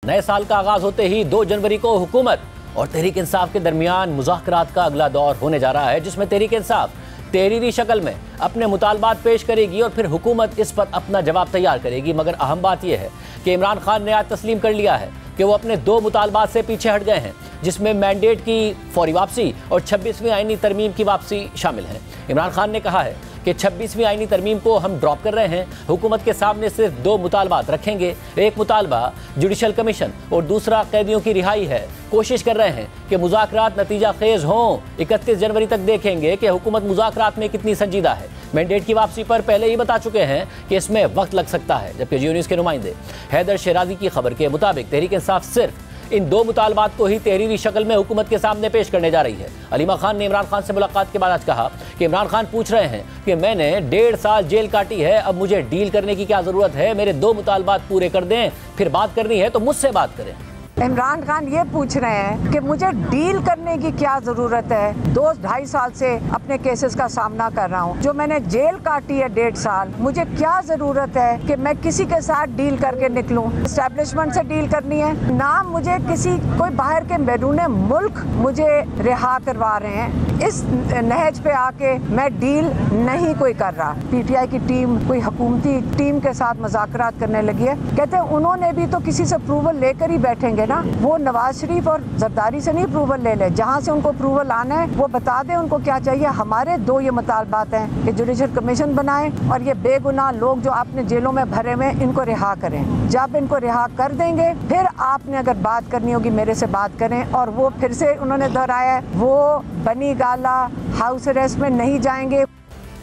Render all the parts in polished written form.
नए साल का आगाज होते ही 2 जनवरी को हुकूमत और तहरीक इंसाफ के दरमियान मुज़ाकरात का अगला दौर होने जा रहा है, जिसमें तहरीक इंसाफ तहरीरी शक्ल में अपने मुतालबात पेश करेगी और फिर हुकूमत इस पर अपना जवाब तैयार करेगी। मगर अहम बात यह है कि इमरान खान ने आज तस्लीम कर लिया है कि वो अपने 2 मुतालबात से पीछे हट गए हैं, जिसमें मैंडेट की फौरी वापसी और 26वीं आईनी तरमीम की वापसी शामिल है। इमरान खान ने कहा है कि 26वीं आईनी तरमीम को हम ड्रॉप कर रहे हैं, हुकूमत के सामने सिर्फ 2 मुतालबात रखेंगे। एक मुतालबा जुडिशल कमीशन और दूसरा कैदियों की रिहाई है। कोशिश कर रहे हैं कि मुज़ाकरात नतीजा खेज हों। 31 जनवरी तक देखेंगे कि हुकूमत मुज़ाकरात में कितनी संजीदा है। मैंडेट की वापसी पर पहले ही बता चुके हैं कि इसमें वक्त लग सकता है, जबकि जियो न्यूज़ के नुमाइंदे हैदर शेराजी की खबर के मुताबिक तहरीक इंसाफ सिर्फ इन 2 मुतालबात को ही तहरीरी शक्ल में हुकूमत के सामने पेश करने जा रही है। अलीमा खान ने इमरान खान से मुलाकात के बाद आज कहा कि इमरान खान पूछ रहे हैं कि मैंने 1.5 साल जेल काटी है, अब मुझे डील करने की क्या ज़रूरत है, मेरे 2 मुतालबात पूरे कर दें, फिर बात करनी है तो मुझसे बात करें। इमरान खान ये पूछ रहे हैं कि मुझे डील करने की क्या ज़रूरत है। 2-2.5 साल से अपने केसेस का सामना कर रहा हूँ, जो मैंने जेल काटी है 1.5 साल, मुझे क्या ज़रूरत है कि मैं किसी के साथ डील करके निकलूँ। एस्टेब्लिशमेंट से डील करनी है ना, मुझे किसी कोई बाहर के बैरून मुल्क मुझे रिहा करवा रहे हैं। इस नहज पे आके मैं डील नहीं कोई कर रहा। PTI की टीम कोई हुकूमती टीम के साथ मुज़ाकरात करने लगी है। कहते हैं उन्होंने भी तो किसी से अप्रूवल लेकर ही बैठेंगे ना, वो नवाज शरीफ और जरदारी से नहीं अप्रूवल ले ले। जहाँ से उनको अप्रूवल आना है वो बता दें उनको क्या चाहिए। हमारे 2 ये मुतालबात हैं कि जुडिशल कमीशन बनाएं और ये बेगुनाह लोग जो आपने जेलों में भरे हुए इनको रिहा करें। जब इनको रिहा कर देंगे फिर आपने अगर बात करनी होगी मेरे से बात करें। और वो फिर से उन्होंने दोहराया है वो बनी गाला हाउस अरेस्ट में नहीं जाएंगे।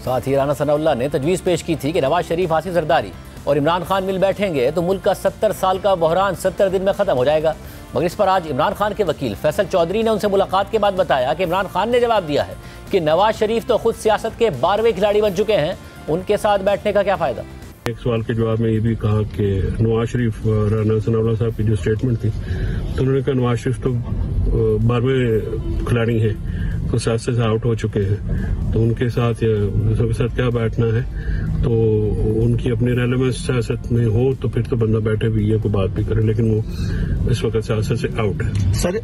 साथ ही राना सनाउल्लाह ने तजवीज़ पेश की थी कि नवाज शरीफ, आसिफ जरदारी और इमरान खान मिल बैठेंगे तो मुल्क का 70 साल का बहरान 70 दिन में ख़त्म हो जाएगा। मगर इस पर आज इमरान खान के वकील फैसल चौधरी ने उनसे मुलाकात के बाद बताया कि इमरान खान ने जवाब दिया है कि नवाज शरीफ तो खुद सियासत के 12वें खिलाड़ी बन चुके हैं, उनके साथ बैठने का क्या फ़ायदा। एक सवाल के जवाब में ये भी कहा कि नवाज शरीफ और राना सनाउल्लाह साहब की जो स्टेटमेंट थी, तो उन्होंने कहा नवाज शरीफ तो 12वें खिलाड़ी हैं, तो सियासत से आउट हो चुके हैं, तो उनके साथ क्या बैठना है। तो उनकी अपनी रेलेवेंस सियासत में हो तो फिर तो बंदा बैठे भी है, कोई बात भी करे, लेकिन वो इस वक्त सियासत से आउट है। सर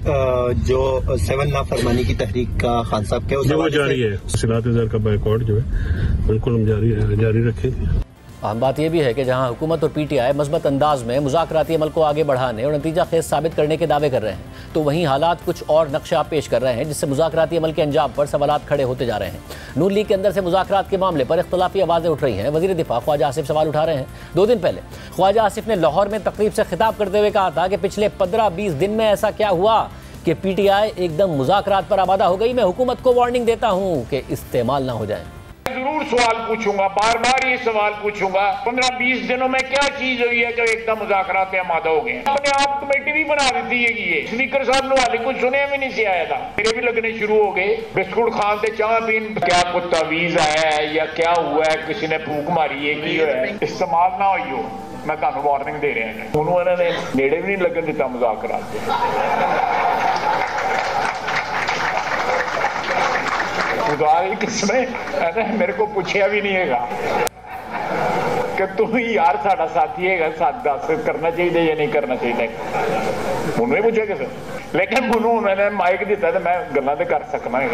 जो 7 नाफरमानी की तहरीक का खान साहब क्या वो जारी है। सिलात इज़हार का बाइकआउट जो है बिल्कुल हम जारी रखेंगे। अहम बात यह भी है कि जहां हुकूमत और PTI मस्बत अंदाज में मुज़ाकराती अमल को आगे बढ़ाने और नतीजा खेज साबित करने के दावे कर रहे हैं, तो वहीं हालात कुछ और नक्शा पेश कर रहे हैं, जिससे मुज़ाकराती अमल के अंजाम पर सवालात खड़े होते जा रहे हैं। नून लीग के अंदर से मुज़ाकरात के मामले पर इख्तलाफी आवाज़ें उठ रही हैं। वज़ीर दिफा ख्वाजा आसिफ सवाल उठा रहे हैं। 2 दिन पहले ख्वाजा आसिफ ने लाहौर में तकरीब से खिताब करते हुए कहा था कि पिछले 15-20 दिन में ऐसा क्या हुआ कि PTI एकदम मुज़ाकरात पर आमादा हो गई। मैं हुकूमत को वार्निंग देता हूँ कि इस्तेमाल ना हो जाए। जरूर सवाल पूछूंगा, बार बार ये सवाल पूछूंगा, 15-20 दिनों में क्या चीज हुई है कि एकदम मुज़ाकरात आमादा हो गए। अपने आप कमेटी भी बना देती है कि ये स्पीकर साहब ने वाले कुछ सुने भी नहीं से आया था, मेरे भी लगने शुरू हो गए। बिस्कुट खान से चाह पीन, क्या कुछ तवीज आया है या क्या हुआ है, किसी ने फूक मारी है की है, इस्तेमाल ना हो। मैं ਤੁਹਾਨੂੰ वार्निंग दे रहा हूं। उन्होंने नेड़े भी नहीं लगन दिता मुज़ाकरात। किसने मेरे को पूछा भी नहीं है कि तुम यार साडा साथी है, साथ दस करना चाहिए या नहीं करना चाहिए। मुझे नहीं पूछा किसी, लेकिन उन्होंने माइक दिता तो मैं गल्लां ते कर सकना है।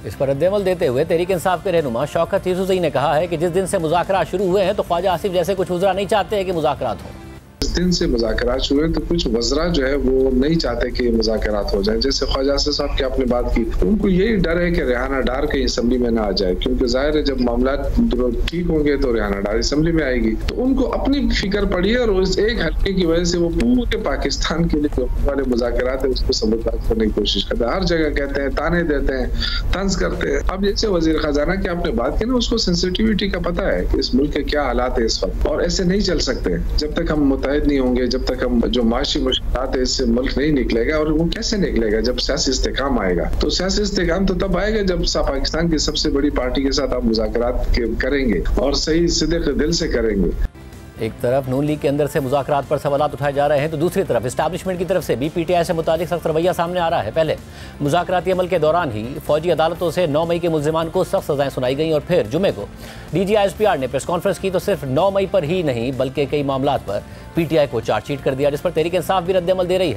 इस पर रद्द-ए-अमल देते हुए तहरीक इंसाफ के रहनुमा शौकत यूसुफ़ज़ई ने कहा है कि जिस दिन से मुज़ाकरात शुरू हुए हैं तो ख्वाजा आसिफ जैसे कुछ वज़रा नहीं चाहते हैं कि मुज़ाकरात हों। दिन से मुज़ाकरात शुरू है तो कुछ वज़रा जो है वो नहीं चाहते कि मुज़ाकरात हो जाए। जैसे ख्वाजा आसिफ साहब की आपने बात की, उनको यही डर है कि रेहाना डार कहीं असेंबली में ना आ जाए, क्योंकि जाहिर है जब मामला ठीक होंगे तो रेहाना डार असेंबली में आएगी। तो उनको अपनी फिक्र पड़ी है और उस एक हल्के की वजह से वो पूरे पाकिस्तान के लिए जो वाले मुज़ाकरात है उसको सबूत करने की कोशिश करते हैं। हर जगह कहते हैं, ताने देते हैं, तंज करते हैं। अब जैसे वज़ीर खजाना की आपने बात की ना, उसको सेंसिटिविटी का पता है कि इस मुल्क के क्या हालात है इस वक्त, और ऐसे नहीं चल सकते जब तक हम मुतहद नहीं होंगे, जब तक हम जो माशी मुश्किलात है इससे मुल्क नहीं निकलेगा। और वो कैसे निकलेगा? जब सियासी इस्तेकाम आएगा। तो सियासी इस्तेकाम तो तब आएगा जब पाकिस्तान की सबसे बड़ी पार्टी के साथ आप मुज़ाकरात करेंगे और सही सीधे दिल से करेंगे। एक तरफ नून लीग के अंदर से मुज़ाकरात पर सवालात उठाए जा रहे हैं तो दूसरी तरफ इस्टेब्लिशमेंट की तरफ से भी पीटीआई से मुतालिक सख्त रवैया सामने आ रहा है। पहले मुज़ाकराती अमल के दौरान ही फौजी अदालतों से 9 मई के मुल्ज़िमान को सख्त सजाएं सुनाई गई और फिर जुमे को DGISPR ने प्रेस कॉन्फ्रेंस की तो सिर्फ 9 मई पर ही नहीं बल्कि कई मामलात पर पीटीआई को चार्जशीट कर दिया, जिस पर तहरीक इंसाफ भी रद्द अमल दे रही है।